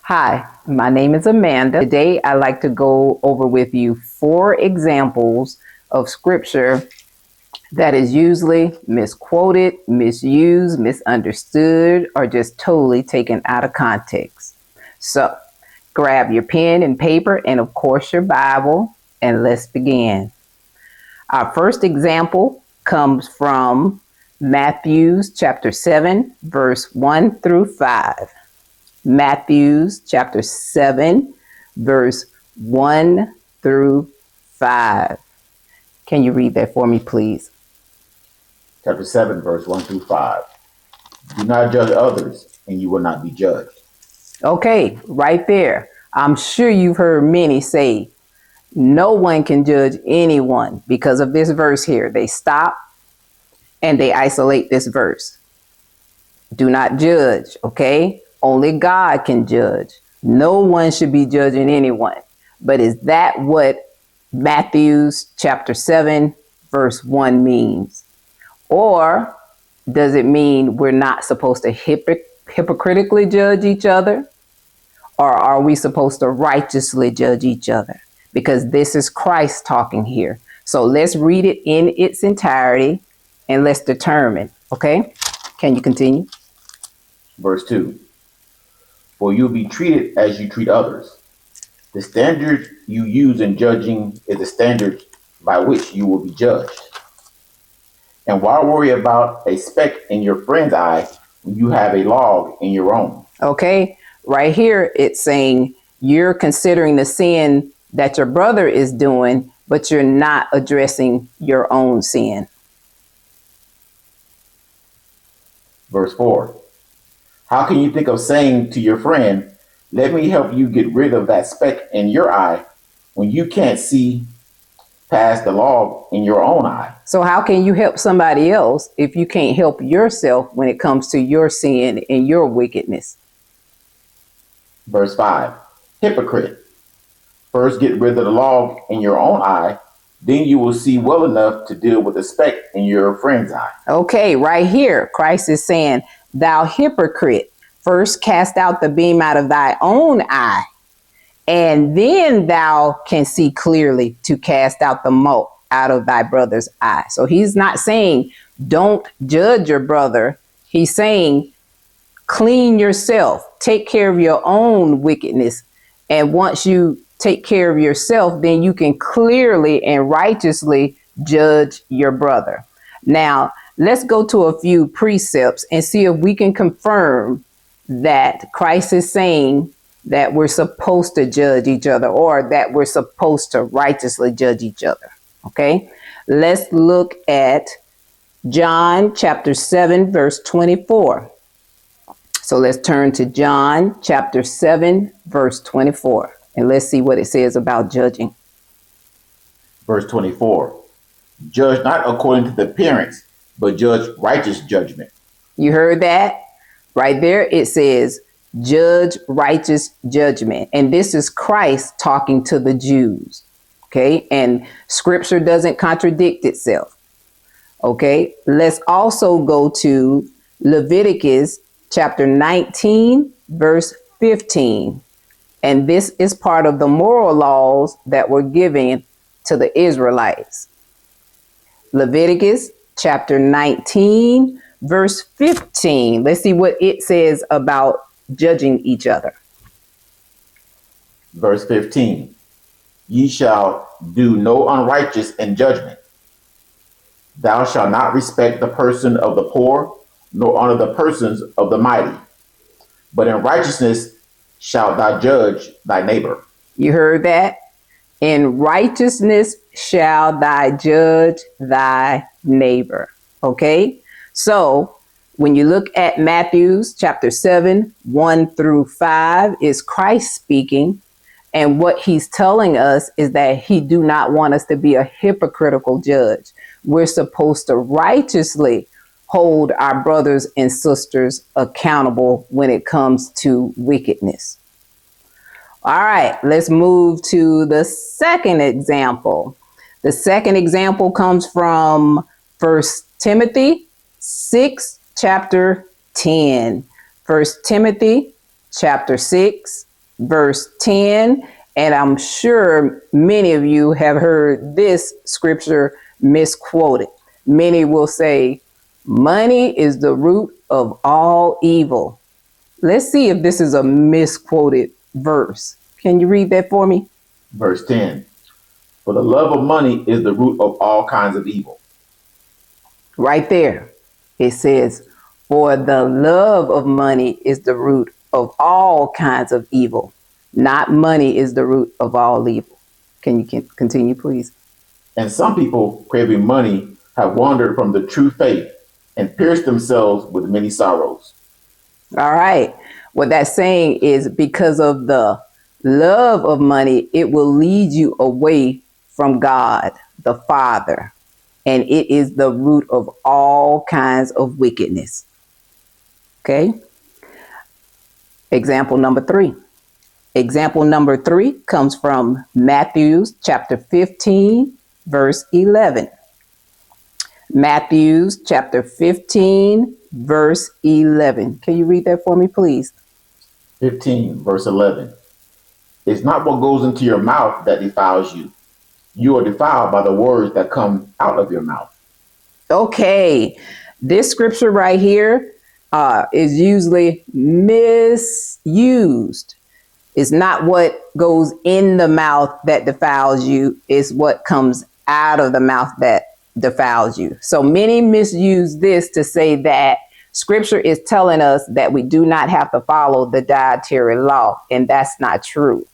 Hi, my name is Amanda. Today I'd like to go over with you 4 examples of scripture that is usually misquoted, misused, misunderstood, or just totally taken out of context. So grab your pen and paper and of course your Bible and let's begin. Our first example comes from Matthew chapter 7 verse 1 through 5. Matthew chapter 7, verse 1 through 5. Can you read that for me, please? Chapter 7, verse 1 through 5. Do not judge others, and you will not be judged. Okay, right there. I'm sure you've heard many say, no one can judge anyone because of this verse here. They stop and they isolate this verse. Do not judge, okay? Only God can judge. No one should be judging anyone. But is that what Matthew chapter 7, verse 1 means? Or does it mean we're not supposed to hypocritically judge each other? Or are we supposed to righteously judge each other? Because this is Christ talking here. So let's read it in its entirety and let's determine, okay? Can you continue? Verse 2. For you will be treated as you treat others. The standard you use in judging is the standard by which you will be judged. And why worry about a speck in your friend's eye when you have a log in your own? Okay, right here it's saying you're considering the sin that your brother is doing, but you're not addressing your own sin. Verse 4. How can you think of saying to your friend, let me help you get rid of that speck in your eye, when you can't see past the log in your own eye? So how can you help somebody else if you can't help yourself when it comes to your sin and your wickedness? Verse 5. Hypocrite. First get rid of the log in your own eye, then you will see well enough to deal with the speck in your friend's eye. Okay, right here, Christ is saying, thou hypocrite, first cast out the beam out of thy own eye, and then thou can see clearly to cast out the mote out of thy brother's eye. So he's not saying don't judge your brother. He's saying clean yourself, take care of your own wickedness. And once you take care of yourself, then you can clearly and righteously judge your brother. Now, let's go to a few precepts and see if we can confirm that Christ is saying that we're supposed to judge each other or that we're supposed to righteously judge each other. Okay, let's look at John chapter 7, verse 24. So let's turn to John chapter 7, verse 24, and let's see what it says about judging. Verse 24. Judge not according to the appearance, but judge righteous judgment. You heard that? Right there it says, judge righteous judgment. And this is Christ talking to the Jews. Okay, and scripture doesn't contradict itself. Okay, let's also go to Leviticus chapter 19, verse 15. And this is part of the moral laws that were given to the Israelites. Leviticus chapter 19, verse 15. Let's see what it says about judging each other. Verse 15. Ye shall do no unrighteous in judgment. Thou shalt not respect the person of the poor, nor honor the persons of the mighty. But in righteousness shalt thou judge thy neighbor. You heard that? In righteousness shall thy judge thy neighbor. Okay? So when you look at Matthew chapter 7, 1 through 5, is Christ speaking. And what he's telling us is that he do not want us to be a hypocritical judge. We're supposed to righteously hold our brothers and sisters accountable when it comes to wickedness. All right, let's move to the second example. The second example comes from 1 Timothy 6, chapter 10. 1 Timothy chapter 6, verse 10. And I'm sure many of you have heard this scripture misquoted. Many will say, money is the root of all evil. Let's see if this is a misquoted verse. Can you read that for me? Verse 10. For the love of money is the root of all kinds of evil. Right there. It says, for the love of money is the root of all kinds of evil. Not money is the root of all evil. Can you continue, please? And some people, craving money, have wandered from the true faith and pierced themselves with many sorrows. All right. What that's saying is because of the love of money, it will lead you away from God, the Father. And it is the root of all kinds of wickedness. Okay. Example number 3. Example number 3 comes from Matthew chapter 15, verse 11. Matthew chapter 15, verse 11. Can you read that for me, please? 15, verse 11. It's not what goes into your mouth that defiles you. You are defiled by the words that come out of your mouth. Okay, this scripture right here is usually misused. It's not what goes in the mouth that defiles you, it's what comes out of the mouth that defiles you. So many misuse this to say that scripture is telling us that we do not have to follow the dietary law, and that's not true.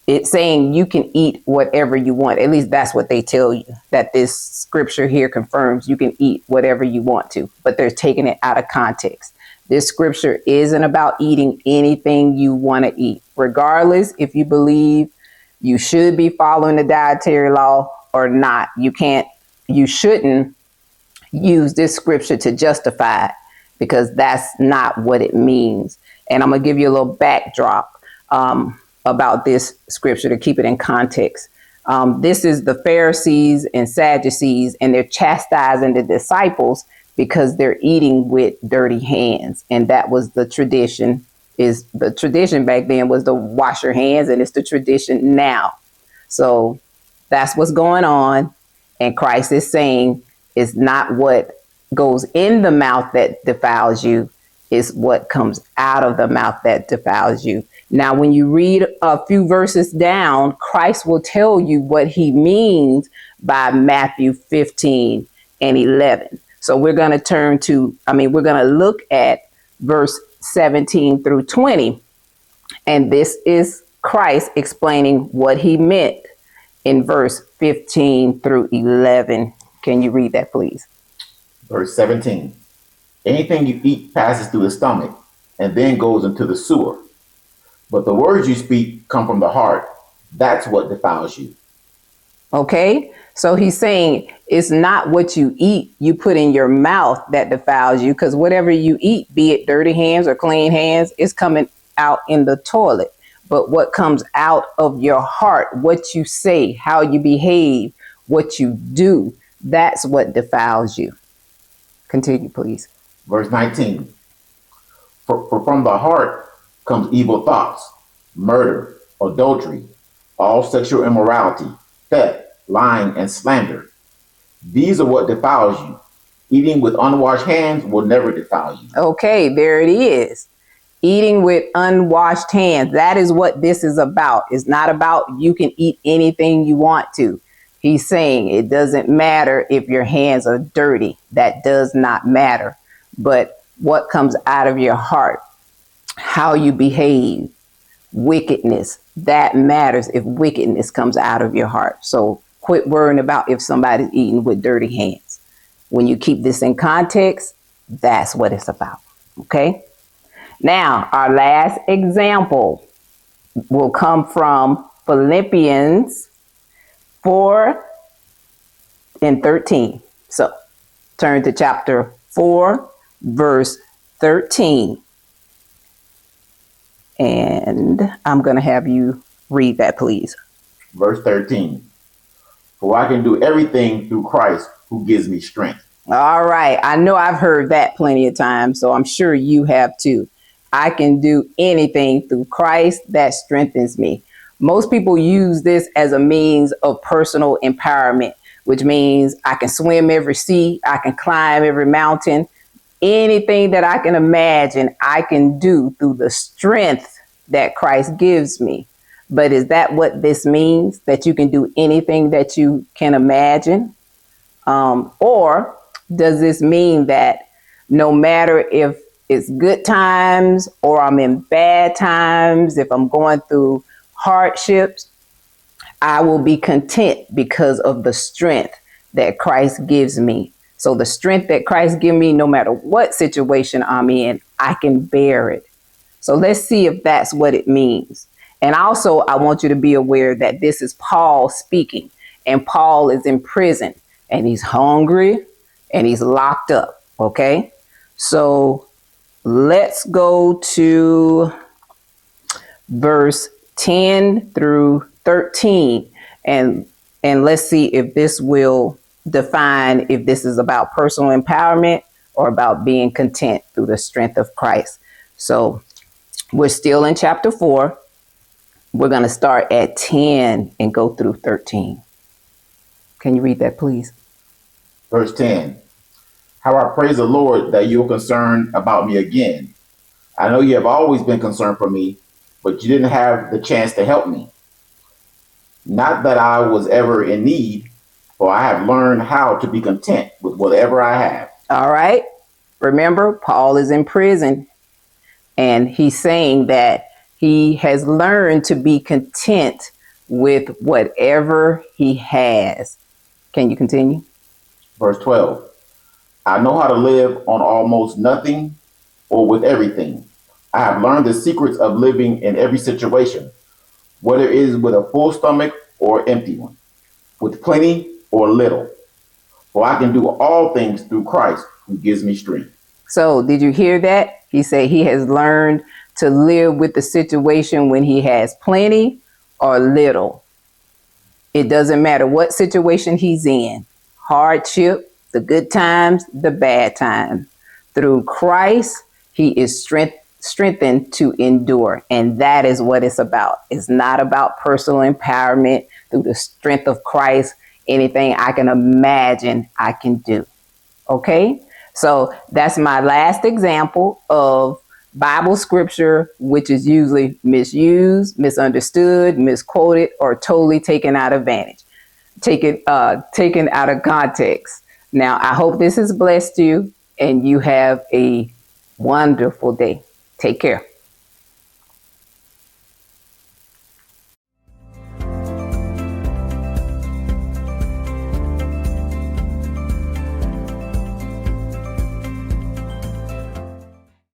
It's saying you can eat whatever you want. At least that's what they tell you, that this scripture here confirms you can eat whatever you want to, but they're taking it out of context. This scripture isn't about eating anything you want to eat, regardless if you believe you should be following the dietary law or not. You shouldn't use this scripture to justify it, because that's not what it means. And I'm going to give you a little backdrop about this scripture to keep it in context. This is the Pharisees and Sadducees, and they're chastising the disciples because they're eating with dirty hands. And that was the tradition. Is the tradition back then was to wash your hands, and it's the tradition now. So that's what's going on. And Christ is saying it's not what goes in the mouth that defiles you, it's what comes out of the mouth that defiles you. Now, when you read a few verses down, Christ will tell you what he means by Matthew 15 and 11. So we're going to look at verse 17 through 20. And this is Christ explaining what he meant in verse 15 through 11. Can you read that, please? Verse 17. Anything you eat passes through the stomach and then goes into the sewer. But the words you speak come from the heart. That's what defiles you. Okay, so he's saying it's not what you eat, you put in your mouth that defiles you, because whatever you eat, be it dirty hands or clean hands, is coming out in the toilet. But what comes out of your heart, what you say, how you behave, what you do, that's what defiles you. Continue, please. Verse 19. For from the heart comes evil thoughts, murder, adultery, all sexual immorality, theft, lying, and slander. These are what defiles you. Eating with unwashed hands will never defile you. Okay, there it is. Eating with unwashed hands. That is what this is about. It's not about you can eat anything you want to. He's saying it doesn't matter if your hands are dirty. That does not matter. But what comes out of your heart, how you behave, wickedness, that matters if wickedness comes out of your heart. So quit worrying about if somebody's eating with dirty hands. When you keep this in context, that's what it's about. Okay? Now, our last example will come from Philippians 4 and 13. So turn to chapter 4, verse 13. And I'm going to have you read that, please. Verse 13. For I can do everything through Christ who gives me strength. All right. I know I've heard that plenty of times, so I'm sure you have too. I can do anything through Christ that strengthens me. Most people use this as a means of personal empowerment, which means I can swim every sea, I can climb every mountain. Anything that I can imagine, I can do through the strength that Christ gives me. But is that what this means? That you can do anything that you can imagine? Or does this mean that no matter if it's good times or I'm in bad times, if I'm going through hardships, I will be content because of the strength that Christ gives me. So the strength that Christ gives me, no matter what situation I'm in, I can bear it. So let's see if that's what it means. And also, I want you to be aware that this is Paul speaking, and Paul is in prison, and he's hungry, and he's locked up. Okay? So let's go to verse 10 through 13, and let's see if this will define if this is about personal empowerment or about being content through the strength of Christ. So we're still in chapter 4. We're going to start at 10 and go through 13. Can you read that, please? Verse 10. How I praise the Lord that you are concerned about me again. I know you have always been concerned for me, but you didn't have the chance to help me. Not that I was ever in need, for I have learned how to be content with whatever I have. All right. Remember, Paul is in prison, and he's saying that he has learned to be content with whatever he has. Can you continue? Verse 12. I know how to live on almost nothing or with everything. I have learned the secrets of living in every situation, whether it is with a full stomach or empty one, with plenty or little. For I can do all things through Christ who gives me strength. So did you hear that? He said he has learned to live with the situation when he has plenty or little. It doesn't matter what situation he's in, hardship, the good times, the bad times. Through Christ, he is strengthened to endure. And that is what it's about. It's not about personal empowerment through the strength of Christ. Anything I can imagine, I can do. Okay? So that's my last example of Bible scripture, which is usually misused, misunderstood, misquoted, or totally taken out of taken out of context. Now, I hope this has blessed you and you have a wonderful day. Take care.